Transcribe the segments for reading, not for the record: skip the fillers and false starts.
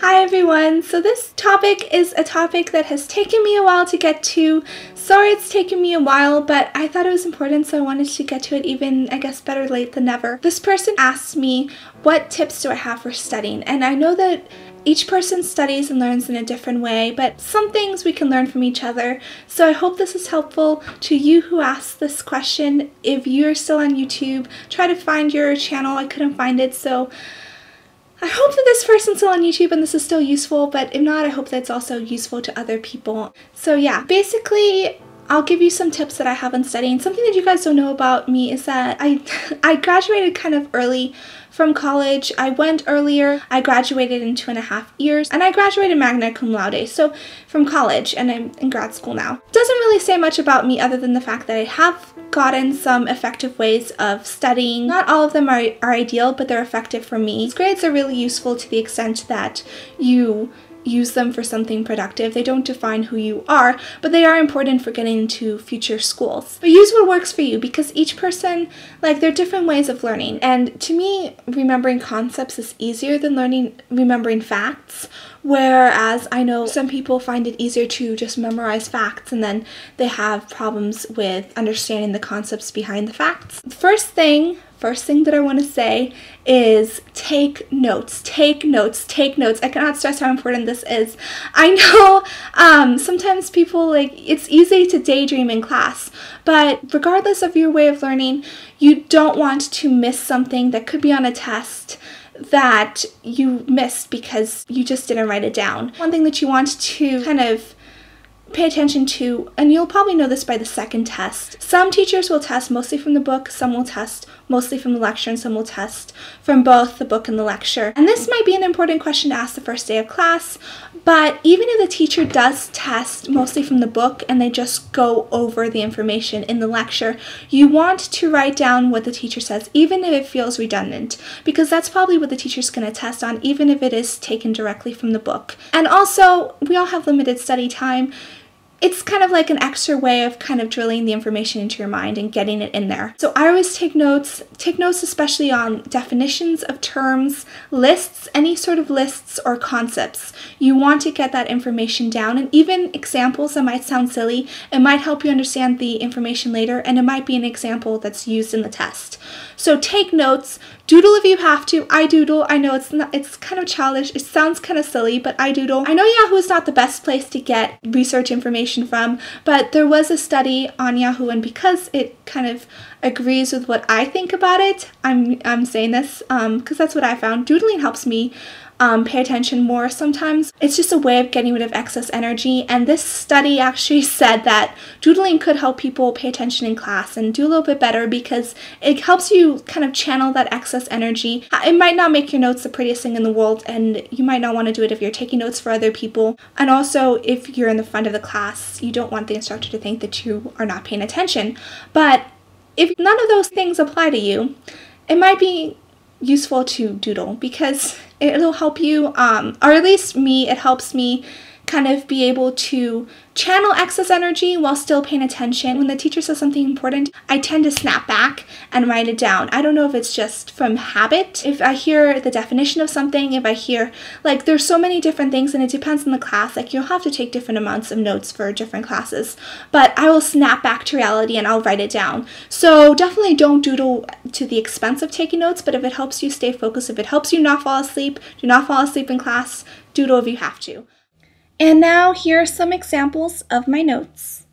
Hi everyone! So this topic is a topic that has taken me a while to get to. Sorry it's taken me a while, but I thought it was important, so I wanted to get to it even, I guess, better late than never. This person asked me, what tips do I have for studying? And I know that each person studies and learns in a different way, but some things we can learn from each other. So I hope this is helpful to you who asked this question. If you're still on YouTube, try to find your channel. I couldn't find it, so I hope that this person's still on YouTube and this is still useful, but if not, I hope that it's also useful to other people. So yeah, basically, I'll give you some tips that I have in studying. Something that you guys don't know about me is that I graduated kind of early from college. I went earlier. I graduated in 2.5 years, and I graduated magna cum laude, so from college, and I'm in grad school now. Doesn't really say much about me other than the fact that I have gotten some effective ways of studying. Not all of them are ideal, but they're effective for me. These grades are really useful to the extent that you use them for something productive. They don't define who you are, but they are important for getting into future schools. But use what works for you, because each person, there are different ways of learning. And to me, remembering concepts is easier than remembering facts. Whereas I know some people find it easier to just memorize facts and then they have problems with understanding the concepts behind the facts. First thing that I want to say is take notes. Take notes. Take notes. I cannot stress how important this is. I know sometimes people, it's easy to daydream in class, but regardless of your way of learning, you don't want to miss something that could be on a test that you missed because you just didn't write it down. One thing that you want to kind of pay attention to, and you'll probably know this by the second test. Some teachers will test mostly from the book, some will test mostly from the lecture, and some will test from both the book and the lecture. And this might be an important question to ask the first day of class, but even if the teacher does test mostly from the book and they just go over the information in the lecture, you want to write down what the teacher says, even if it feels redundant, because that's probably what the teacher's going to test on, even if it is taken directly from the book. And also, we all have limited study time. It's kind of like an extra way of kind of drilling the information into your mind and getting it in there. So I always take notes especially on definitions of terms, lists, any sort of lists or concepts. You want to get that information down, and even examples that might sound silly, it might help you understand the information later, and it might be an example that's used in the test. So take notes, doodle if you have to. I doodle. I know it's kind of childish, it sounds kind of silly, but I doodle. I know Yahoo is not the best place to get research information from, but there was a study on Yahoo, and because it kind of agrees with what I think about it, I'm saying this because that's what I found. Doodling helps me pay attention more sometimes. It's just a way of getting rid of excess energy, and this study actually said that doodling could help people pay attention in class and do a little bit better because it helps you kind of channel that excess energy. It might not make your notes the prettiest thing in the world, and you might not want to do it if you're taking notes for other people, and also if you're in the front of the class, you don't want the instructor to think that you are not paying attention. But if none of those things apply to you, it might be useful to doodle because it'll help you, or at least me, it helps me kind of be able to channel excess energy while still paying attention. When the teacher says something important, I tend to snap back and write it down. I don't know if it's just from habit. If I hear the definition of something, if I hear, there's so many different things, and it depends on the class. You'll have to take different amounts of notes for different classes, but I will snap back to reality and I'll write it down. So definitely don't doodle to the expense of taking notes, but if it helps you stay focused, if it helps you not fall asleep, do not fall asleep in class, doodle if you have to. And now here are some examples of my notes.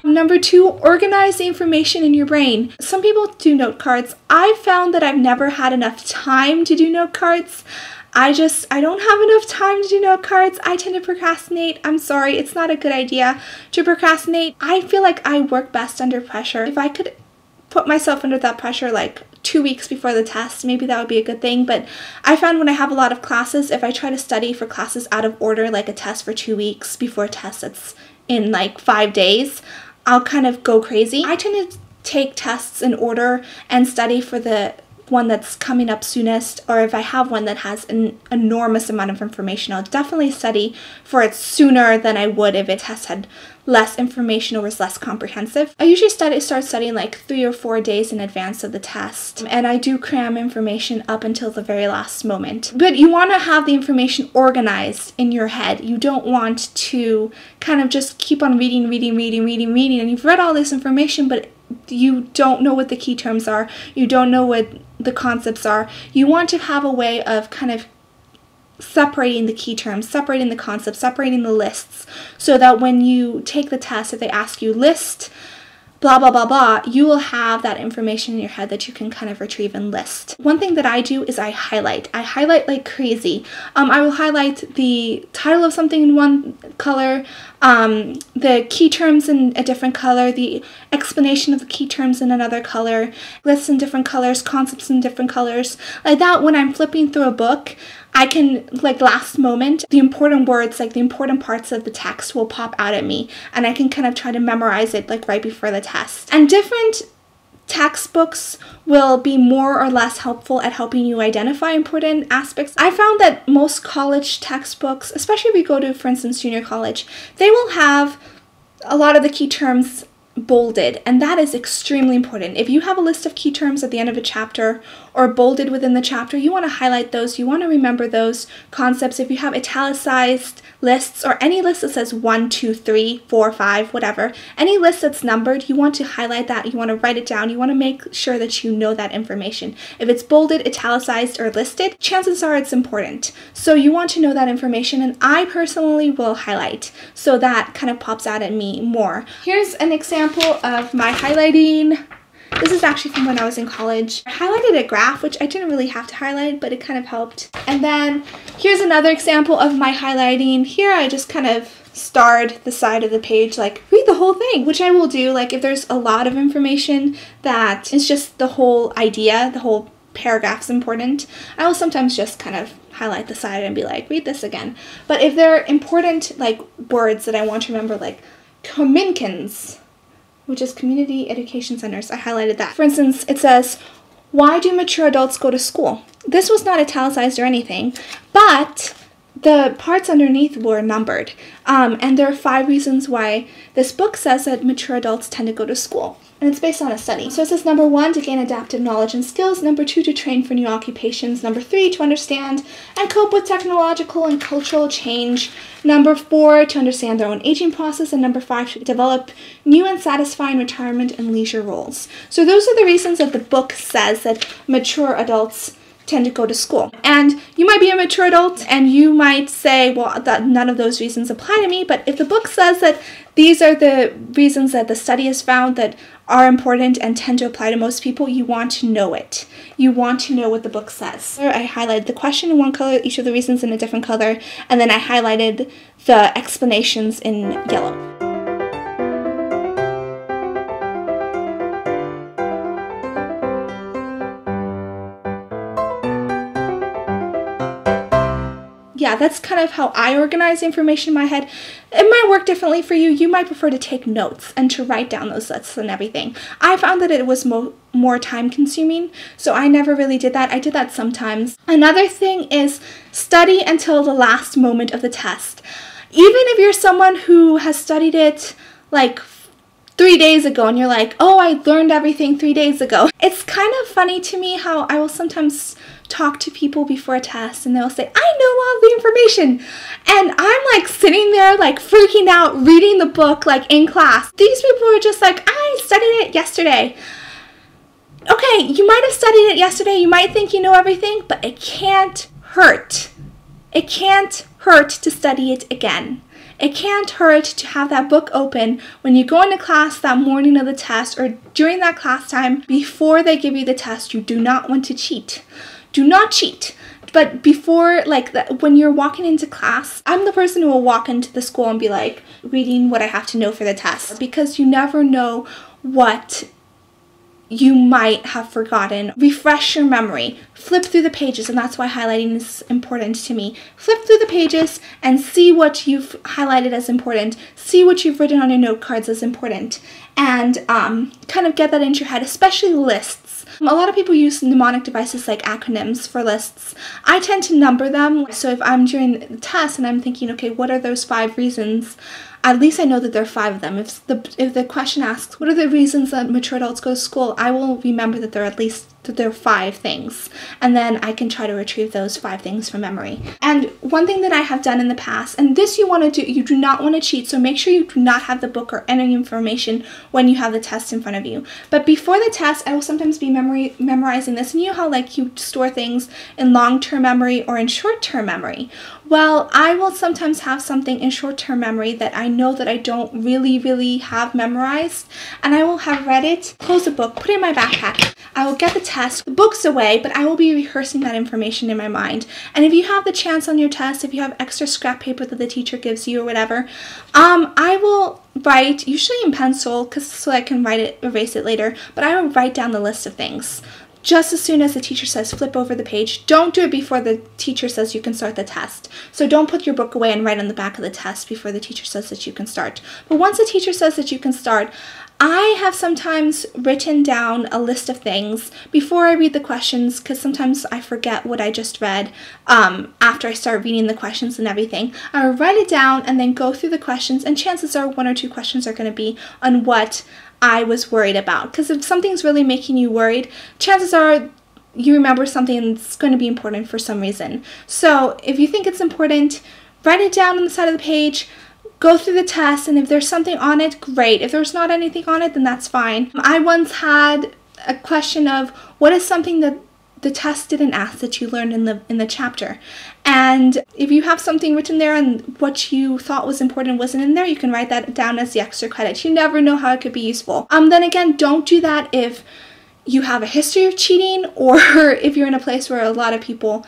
Number 2, organize the information in your brain. Some people do note cards. I've found that I've never had enough time to do note cards. I don't have enough time to do note cards. I tend to procrastinate. I'm sorry, it's not a good idea to procrastinate. I feel like I work best under pressure. If I could put myself under that pressure 2 weeks before the test, maybe that would be a good thing. But I found when I have a lot of classes, if I try to study for classes out of order, like a test for 2 weeks before a test that's in 5 days, I'll kind of go crazy. I tend to take tests in order and study for the one that's coming up soonest, or if I have one that has an enormous amount of information, I'll definitely study for it sooner than I would if it has had less information or was less comprehensive. I usually start studying like 3 or 4 days in advance of the test, and I do cram information up until the very last moment. But you want to have the information organized in your head. You don't want to kind of just keep on reading, and you've read all this information, but you don't know what the key terms are. You don't know what the concepts are. You want to have a way of kind of separating the key terms, separating the concepts, separating the lists, so that when you take the test, if they ask you list blah blah blah blah, you will have that information in your head that you can kind of retrieve and list. One thing that I do is I highlight like crazy. I will highlight the title of something in one color, the key terms in a different color, the explanation of the key terms in another color, lists in different colors, concepts in different colors. Like that, when I'm flipping through a book, I can, like last moment, the important words, like the important parts of the text will pop out at me, and I can kind of try to memorize it like right before the test. And different textbooks will be more or less helpful at helping you identify important aspects. I found that most college textbooks, especially if you go to, for instance, junior college, they will have a lot of the key terms bolded, and that is extremely important. If you have a list of key terms at the end of a chapter or bolded within the chapter, you want to highlight those, you want to remember those concepts. If you have italicized lists or any list that says 1, 2, 3, 4, 5, whatever, any list that's numbered, you want to highlight that, you want to write it down, you want to make sure that you know that information. If it's bolded, italicized, or listed, chances are it's important. So you want to know that information, and I personally will highlight, so that kind of pops out at me more. Here's an example of my highlighting. This is actually from when I was in college. I highlighted a graph, which I didn't really have to highlight, but it kind of helped. And then here's another example of my highlighting. Here I just kind of starred the side of the page, like read the whole thing, which I will do. Like if there's a lot of information that is just the whole idea, the whole paragraph's important, I will sometimes just kind of highlight the side and be like, read this again. But if there are important like words that I want to remember, like Communicans, which is community education centers, I highlighted that. For instance, it says, why do mature adults go to school? This was not italicized or anything, but the parts underneath were numbered. And there are 5 reasons why this book says that mature adults tend to go to school. And it's based on a study. So it says number 1, to gain adaptive knowledge and skills. Number 2, to train for new occupations. Number 3, to understand and cope with technological and cultural change. Number 4, to understand their own aging process. And number 5, to develop new and satisfying retirement and leisure roles. So those are the reasons that the book says that mature adults tend to go to school. And you might be a mature adult and you might say, well, that none of those reasons apply to me. But if the book says that these are the reasons that the study has found that are important and tend to apply to most people, you want to know it. You want to know what the book says. I highlighted the question in one color, each of the reasons in a different color, and then I highlighted the explanations in yellow. Yeah, that's kind of how I organize information in my head. It might work differently for you. You might prefer to take notes and to write down those lists and everything. I found that it was more time consuming, so I never really did that. I did that sometimes. Another thing is study until the last moment of the test. Even if you're someone who has studied it like 3 days ago and you're like, oh, I learned everything 3 days ago. It's kind of funny to me how I will sometimes talk to people before a test and they'll say, I know all the information. And I'm like sitting there like freaking out, reading the book like in class. These people are just like, I studied it yesterday. Okay, you might have studied it yesterday. You might think you know everything, but it can't hurt. It can't hurt to study it again. It can't hurt to have that book open when you go into class that morning of the test or during that class time before they give you the test. You do not want to cheat. Do not cheat. But before, like, when you're walking into class, I'm the person who will walk into the school and be like, reading what I have to know for the test. Because you never know what you might have forgotten. Refresh your memory. Flip through the pages, and that's why highlighting is important to me. Flip through the pages and see what you've highlighted as important. See what you've written on your note cards as important. and kind of get that into your head, especially lists. A lot of people use mnemonic devices like acronyms for lists. I tend to number them, so if I'm doing the test and I'm thinking, okay, what are those 5 reasons? At least I know that there are 5 of them. If the question asks, what are the reasons that mature adults go to school, I will remember that there are 5 things, and then I can try to retrieve those 5 things from memory. And one thing that I have done in the past, and this you want to do, you do not want to cheat, so make sure you do not have the book or any information when you have the test in front of you. But before the test, I will sometimes be memorizing this, and you know how like you store things in long-term memory or in short-term memory? Well, I will sometimes have something in short-term memory that I know that I don't really have memorized, and I will have read it, close the book, put it in my backpack. I will get the test, the book's away, but I will be rehearsing that information in my mind. And if you have the chance on your test, if you have extra scrap paper that the teacher gives you or whatever, I will write, usually in pencil, so I can erase it later, but I will write down the list of things. Just as soon as the teacher says flip over the page. Don't do it before the teacher says you can start the test. So don't put your book away and write on the back of the test before the teacher says that you can start. But once the teacher says that you can start, I have sometimes written down a list of things before I read the questions, because sometimes I forget what I just read after I start reading the questions and everything. I will write it down and then go through the questions, and chances are 1 or 2 questions are going to be on what I was worried about. Because if something's really making you worried, chances are you remember something that's going to be important for some reason. So if you think it's important, write it down on the side of the page, go through the test, and if there's something on it, great. If there's not anything on it, then that's fine. I once had a question of what is something that the test didn't ask that you learned in the chapter. And if you have something written there and what you thought was important wasn't in there, you can write that down as the extra credit. You never know how it could be useful. Then again, don't do that if you have a history of cheating, or if you're in a place where a lot of people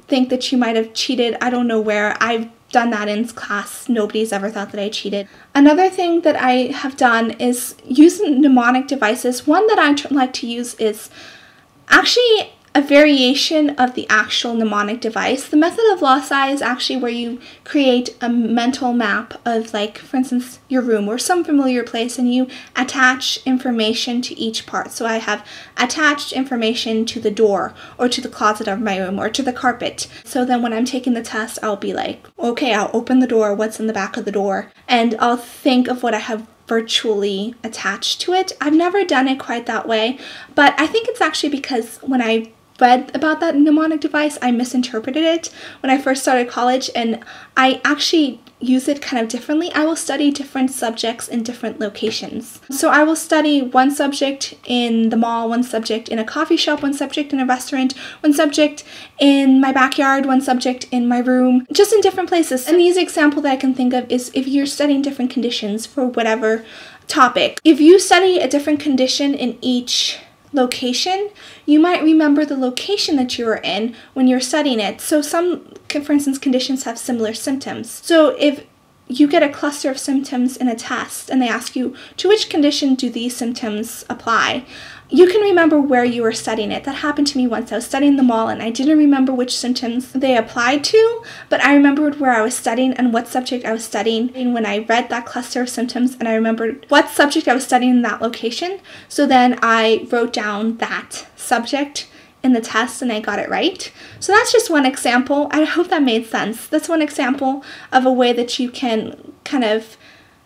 think that you might have cheated. I don't know where. I've done that in class. Nobody's ever thought that I cheated. Another thing that I have done is use mnemonic devices. One that I like to use is actually a variation of the actual mnemonic device. The method of loci is actually where you create a mental map of, like, for instance, your room or some familiar place, and you attach information to each part. So I have attached information to the door or to the closet of my room or to the carpet. So then when I'm taking the test, I'll be like, okay, I'll open the door, what's in the back of the door, and I'll think of what I have virtually attached to it. I've never done it quite that way, but I think it's actually because when I read about that mnemonic device, I misinterpreted it when I first started college, and I actually use it kind of differently. I will study different subjects in different locations. So I will study one subject in the mall, one subject in a coffee shop, one subject in a restaurant, one subject in my backyard, one subject in my room, just in different places. An easy example that I can think of is if you're studying different conditions for whatever topic. If you study a different condition in each location, you might remember the location that you were in when you're studying it. So some, for instance, conditions have similar symptoms. So if you get a cluster of symptoms in a test and they ask you, to which condition do these symptoms apply? You can remember where you were studying it. That happened to me once. I was studying the mall and I didn't remember which symptoms they applied to, but I remembered where I was studying and what subject I was studying. And when I read that cluster of symptoms, and I remembered what subject I was studying in that location, so then I wrote down that subject in the test and I got it right. So that's just one example. I hope that made sense. That's one example of a way that you can kind of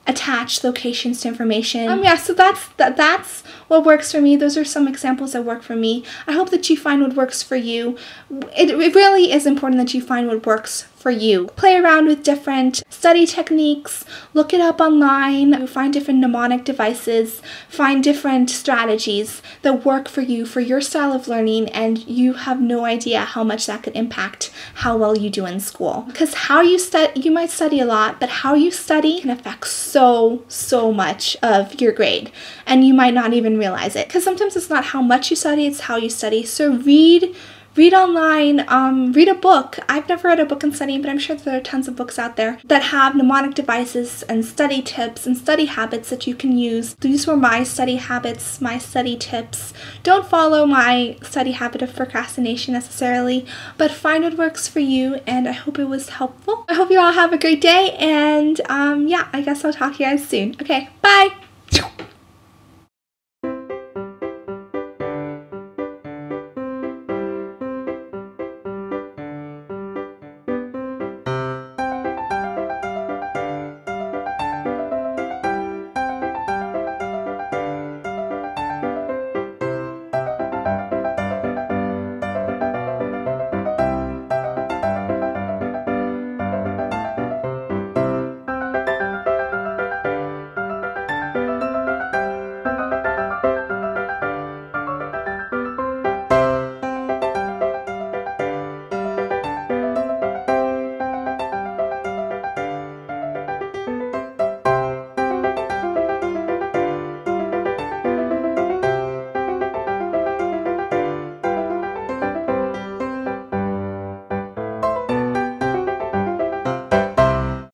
attach locations to information. Yeah, so that's what works for me. Those are some examples that work for me. I hope that you find what works for you. It really is important that you find what works for you. Play around with different study techniques, look it up online, find different mnemonic devices, find different strategies that work for you, for your style of learning, and you have no idea how much that could impact how well you do in school. Because how you study, you might study a lot, but how you study can affect so much of your grade, and you might not even realize it. Because sometimes it's not how much you study, it's how you study. So read online, read a book. I've never read a book in studying, but I'm sure there are tons of books out there that have mnemonic devices and study tips and study habits that you can use. These were my study habits, my study tips. Don't follow my study habit of procrastination necessarily, but find what works for you, and I hope it was helpful. I hope you all have a great day, and yeah, I guess I'll talk to you guys soon. Okay, bye!